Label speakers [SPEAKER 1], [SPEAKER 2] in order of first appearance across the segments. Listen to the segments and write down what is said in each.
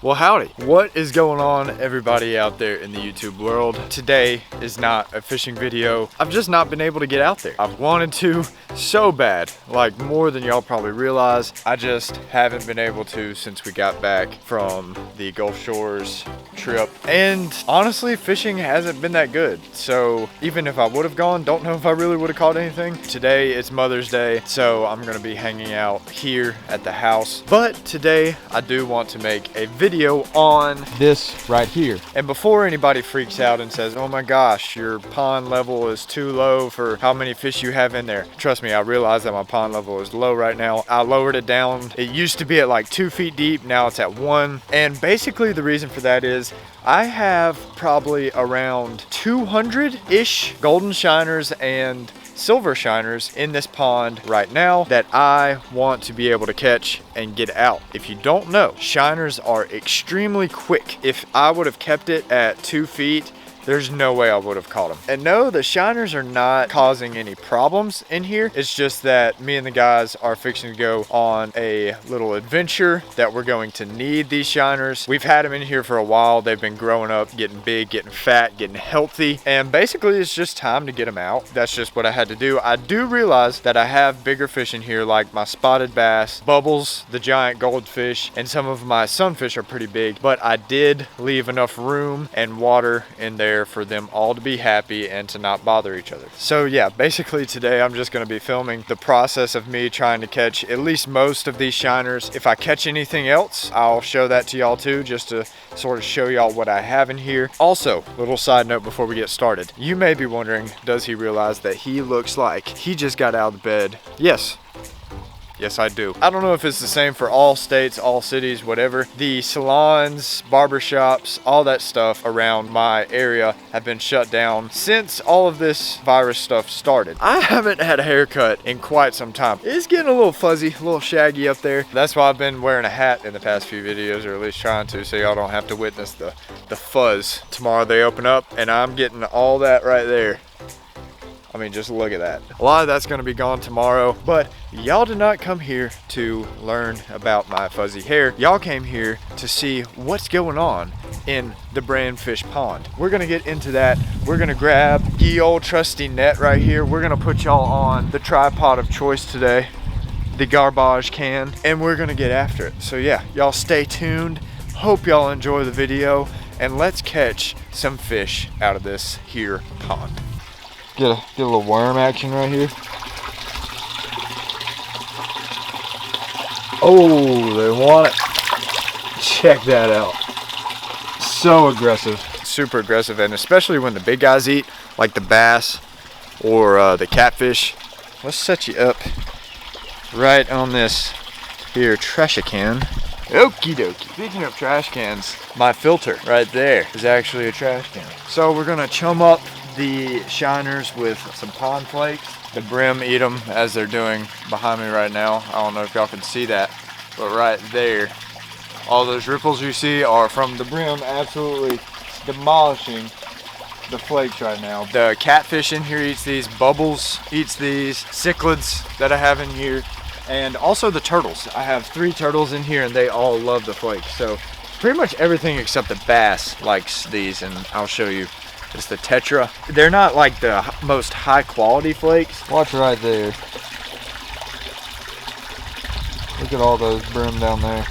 [SPEAKER 1] Well, howdy. What is going on, everybody out there in the YouTube world? Today is not a fishing video. I've just not been able to get out there. I've wanted to so bad, like more than y'all probably realize. I just haven't been able to since we got back from the Gulf Shores trip. And honestly, fishing hasn't been that good. So even if I would have gone, don't know if I really would have caught anything. Today it's Mother's Day, so I'm gonna be hanging out here at the house. But today I do want to make a video on this right here. And before anybody freaks out and says, oh my gosh, your pond level is too low for how many fish you have in there. Trust me, I realize that my pond level is low right now. I lowered it down. It used to be at like 2 feet deep. Now it's at 1. And basically the reason for that is I have probably around 200-ish golden shiners and silver shiners in this pond right now that I want to be able to catch and get out. If you don't know, shiners are extremely quick. If I would have kept it at 2 feet, there's no way I would have caught them. And no, the shiners are not causing any problems in here. It's just that me and the guys are fixing to go on a little adventure that we're going to need these shiners. We've had them in here for a while. They've been growing up, getting big, getting fat, getting healthy. And basically it's just time to get them out. That's just what I had to do. I do realize that I have bigger fish in here like my spotted bass, bubbles, the giant goldfish, and some of my sunfish are pretty big. But I did leave enough room and water in there for them all to be happy and to not bother each other. So yeah, basically today I'm just going to be filming the process of me trying to catch at least most of these shiners. If I catch anything else, I'll show that to y'all too, just to sort of show y'all what I have in here. Also, little side note before we get started, you may be wondering, does he realize that he looks like he just got out of bed? Yes, I do. I don't know if it's the same for all states, all cities, whatever. The salons, barbershops, all that stuff around my area have been shut down since all of this virus stuff started. I haven't had a haircut in quite some time. It's getting a little fuzzy, a little shaggy up there. That's why I've been wearing a hat in the past few videos, or at least trying to, so y'all don't have to witness the fuzz. Tomorrow they open up and I'm getting all that right there. I mean, just look at that. A lot of that's gonna be gone tomorrow, but y'all did not come here to learn about my fuzzy hair. Y'all came here to see what's going on in the Brandfish Pond. We're gonna get into that. We're gonna grab the old trusty net right here. We're gonna put y'all on the tripod of choice today, the garbage can, and we're gonna get after it. So yeah, y'all stay tuned. Hope y'all enjoy the video, and let's catch some fish out of this here pond. Get a little worm action right here. Oh, they want it. Check that out. So aggressive. Super aggressive, and especially when the big guys eat, like the bass or the catfish. Let's set you up right on this here trash can. Okie dokie. Speaking of trash cans, my filter right there is actually a trash can. So we're gonna chum up the shiners with some pond flakes. The brim eat them as they're doing behind me right now. I don't know if y'all can see that, but right there, all those ripples you see are from the brim absolutely demolishing the flakes right now. The catfish in here eats these, bubbles eats these, cichlids that I have in here, and also the turtles. I have 3 turtles in here and they all love the flakes. So pretty much everything except the bass likes these, and I'll show you. It's the Tetra. They're not like the most high quality flakes. Watch right there. Look at all those brim down there.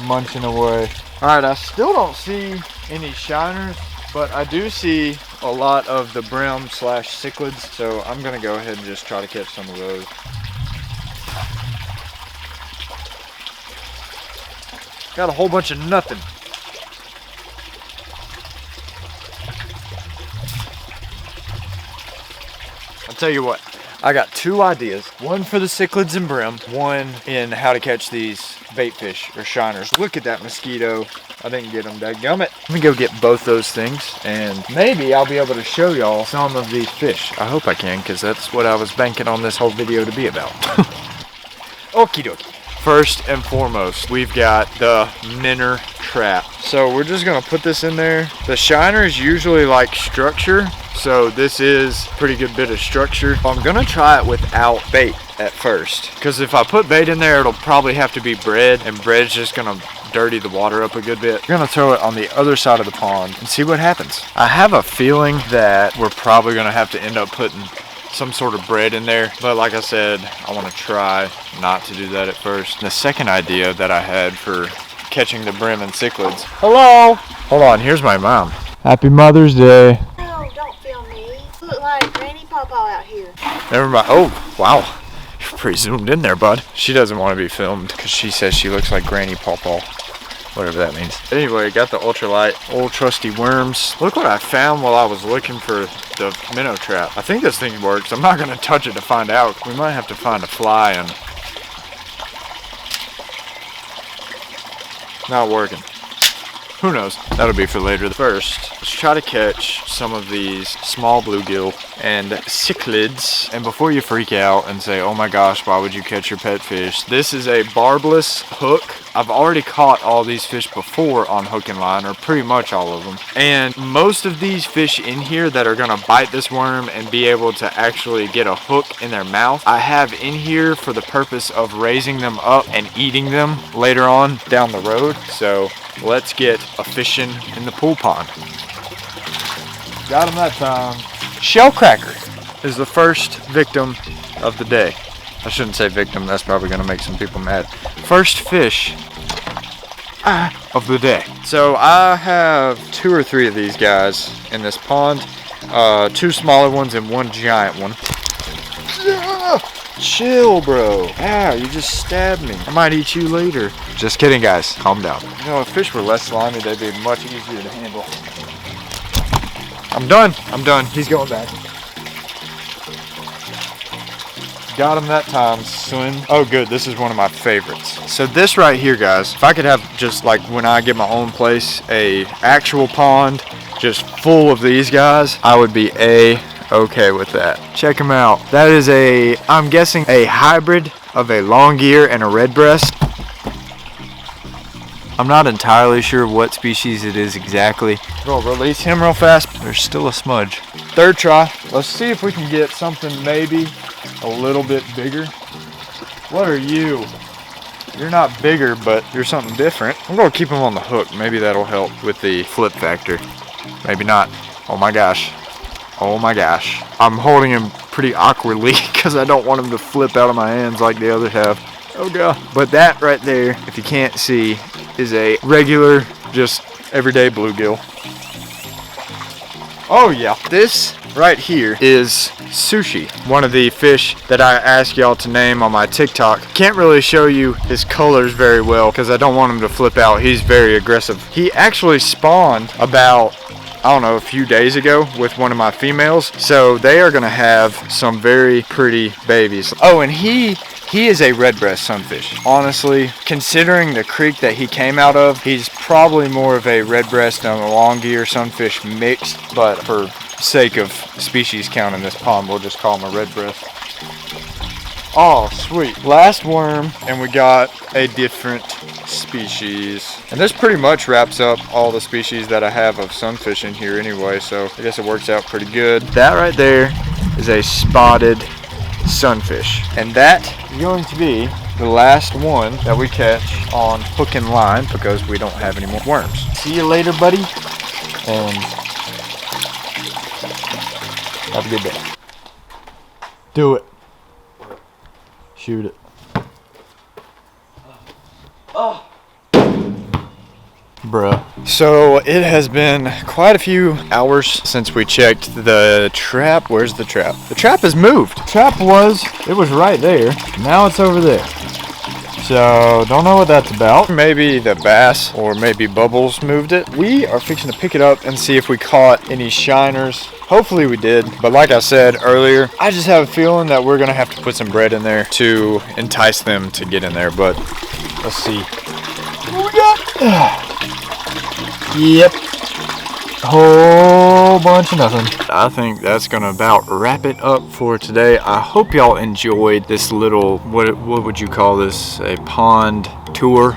[SPEAKER 1] Munching away. Alright, I still don't see any shiners, but I do see a lot of the brim slash cichlids, so I'm gonna go ahead and just try to catch some of those. Got a whole bunch of nothing. I'll tell you what, I got 2 ideas. One for the cichlids and brim, one in how to catch these bait fish or shiners. Look at that mosquito. I didn't get them, dadgummit. Let me go get both those things, and maybe I'll be able to show y'all some of these fish. I hope I can, because that's what I was banking on this whole video to be about. Okie dokie. First and foremost, we've got the minnow trap. So we're just gonna put this in there. The shiners usually like structure, so this is a pretty good bit of structure. I'm gonna try it without bait. at first. Because if I put bait in there, it'll probably have to be bread, and bread's just gonna dirty the water up a good bit. I'm gonna throw it on the other side of the pond and see what happens. I have a feeling that we're probably gonna have to end up putting some sort of bread in there, but like I said, I want to try not to do that at first. The second idea that I had for catching the brim and cichlids. Hello! Hold on, here's my mom. Happy Mother's Day.
[SPEAKER 2] No, don't film me. You look like Granny Pawpaw out here.
[SPEAKER 1] Never mind. Oh, wow. You're pretty zoomed in there, bud. She doesn't want to be filmed because she says she looks like Granny Pawpaw. Whatever that means. Anyway, got the ultralight, old trusty worms. Look what I found while I was looking for the minnow trap. I think this thing works. I'm not gonna touch it to find out. We might have to find a fly and... Not working. Who knows? That'll be for later. First, let's try to catch some of these small bluegill and cichlids. And before you freak out and say, oh my gosh, why would you catch your pet fish? This is a barbless hook. I've already caught all these fish before on hook and line, or pretty much all of them. And most of these fish in here that are gonna bite this worm and be able to actually get a hook in their mouth, I have in here for the purpose of raising them up and eating them later on down the road. So let's get a fishing in the pool pond. Got him that time. Shellcracker is the first victim of the day. I shouldn't say victim, that's probably gonna make some people mad. First fish of the day. So I have 2 or 3 of these guys in this pond. 2 smaller ones and 1 giant one. Chill, bro. Ow, you just stabbed me. I might eat you later. Just kidding, guys. Calm down. You know, if fish were less slimy, they'd be much easier to handle. I'm done. I'm done. He's going back. Got him that time, son. Oh, good. This is one of my favorites. So this right here, guys, if I could have just like when I get my own place, a actual pond just full of these guys, I would be okay with that. Check them out. That is I'm guessing a hybrid of a long ear and a redbreast. I'm not entirely sure what species it is exactly. We'll release him real fast. There's still a smudge. Third try. Let's see if we can get something maybe a little bit bigger. What are you? You're not bigger, but you're something different. I'm gonna keep him on the hook. Maybe that'll help with the flip factor. Maybe not. Oh my gosh. Oh my gosh. I'm holding him pretty awkwardly because I don't want him to flip out of my hands like the others have. Oh god. But that right there, if you can't see, is a regular, just everyday bluegill. Oh yeah. This right here is sushi, one of the fish that I asked y'all to name on my TikTok. Can't really show you his colors very well because I don't want him to flip out. He's very aggressive. He actually spawned about, I don't know, a few days ago with one of my females. So they are gonna have some very pretty babies. Oh, and he is a redbreast sunfish. Honestly, considering the creek that he came out of, he's probably more of a redbreast and a long ear sunfish mixed, but for sake of species count in this pond, we'll just call him a redbreast. Oh, sweet. Last worm, and we got a different species. And this pretty much wraps up all the species that I have of sunfish in here anyway, so I guess it works out pretty good. That right there is a spotted sunfish, and that is going to be the last one that we catch on hook and line because we don't have any more worms. See you later, buddy, and have a good day. Do it. Shoot it. Oh. Bruh. So it has been quite a few hours since we checked the trap. Where's the trap? The trap has moved. The trap it was right there. Now it's over there. So don't know what that's about. Maybe the bass or maybe Bubbles moved it. We are fixing to pick it up and see if we caught any shiners. Hopefully we did, but like I said earlier, I just have a feeling that we're gonna have to put some bread in there to entice them to get in there, but let's see. What we got? Yep. Whole bunch of nothing. I think that's gonna about wrap it up for today. I hope y'all enjoyed this little, what would you call this? A pond tour?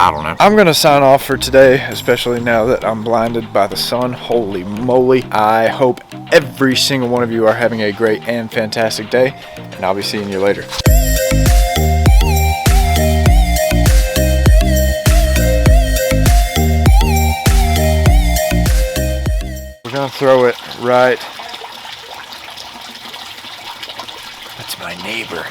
[SPEAKER 1] I don't know. I'm gonna sign off for today, especially now that I'm blinded by the sun. Holy moly. I hope every single one of you are having a great and fantastic day, and I'll be seeing you later. We're gonna throw it right. That's my neighbor.